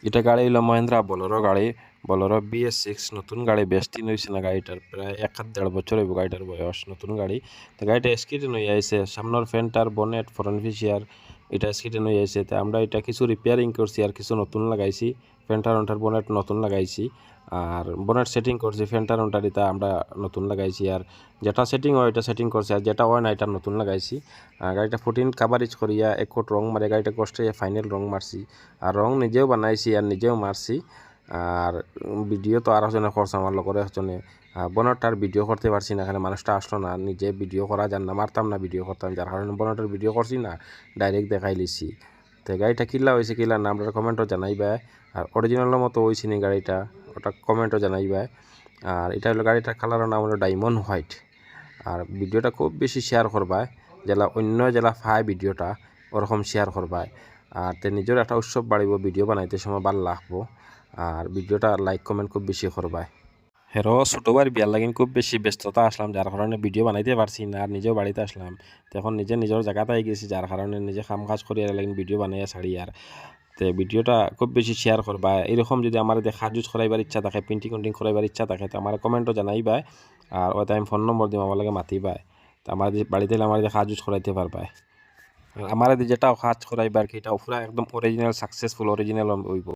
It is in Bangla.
এটা গাড়ি হইলো মহেন্দ্রা বলেরো গাড়ি, বলেরো BS6 নতুন গাড়ি, বেশ দিন হইছে না গাড়িটার, প্রায় 1.5 বছর হইব গাড়িটার বয়স, নতুন গাড়ি। তো গাড়িটা স্কিডে নই আইছে, সামনের ফেন্টার বনেট ফরেন ফিশিয়ার এটা স্কিডে নই আইছে। তো আমরা এটা কিছু রিপেয়ারিং করছি আর কিছু নতুন লাগাইছি, ফেন্টার ওন্টার বনেট নতুন লাগাইছি, আর বনেট সেটিং করছি, ফেন্টার ওন্টার এটা আমরা নতুন লাগাইছি, আর যেটা সেটিং হয় এটা সেটিং করছি, আর যেটা হয় না এটা নতুন লাগাইছি। গাড়িটা 14 কাভারেজ করিয়া এক কোট রং মারে গাড়িটা কষ্টে ফাইনাল রং মারছি, আর রং নিজেও বানাইছি আর নিজেও মারছি। আর ভিডিও তো আর একজনে করছে আমার লগরে একজনে, বনটার ভিডিও করতে পারছি না, এখানে মানুষটা আসলো না, নিজে ভিডিও করা যান না, মারতাম না ভিডিও করতাম, যার কারণে বনটার ভিডিও করছি না, ডাইরেক্ট দেখাই লিছি। তো গাড়িটা কিল্লা হয়েছে কিল্লা না আমরা কমেন্টও জানাইবা, আর অরিজিনালের মতো হয়েছে নি গাড়িটা ওটা কমেন্টও জানাইবা। আর এটা হলো গাড়িটার কালারের নাম হলো ডায়মন্ড হোয়াইট। আর ভিডিওটা খুব বেশি শেয়ার করবায়, জেলা অন্য জেলা ফায় ভিডিওটা ওরকম শেয়ার করবায়, আর তে নিজের একটা উৎসব বাড়িব, ভিডিও বানাইতে সময় ভালো লাগবো, আর ভিডিওটা লাইক কমেন্ট খুব বেশি করবায়। হেরো ছোটোবার বিয়ার লাগিন খুব বেশি ব্যস্ততা আসলাম, যার কারণে ভিডিও বানাইতে পারছি না, আর নিজেও বাড়িতে আসলাম, তো এখন নিজের জায়গাতে গেছি, যার কারণে নিজে কাম কাজ করি আর লাগিন ভিডিও বানাইয়া ছাড়ি। আর তো ভিডিওটা খুব বেশি শেয়ার করবা, এরকম যদি আমার সাহায্য করাইবার ইচ্ছা থাকে, প্রিন্টিং উন্টিং করাইবার ইচ্ছা থাকে, তো আমার কমেন্টও জানাইবা, আর ওইটা আমি ফোন নম্বর দিম, আমার লাগে মাতিবা, তো আমার বাড়িতে আমার সাহায্য করাইতে পারবা। আর আমার যেটা কাজ করাইবার কি এটা পুরা একদম অরিজিনাল সাকসেসফুল অরিজিনাল হইব।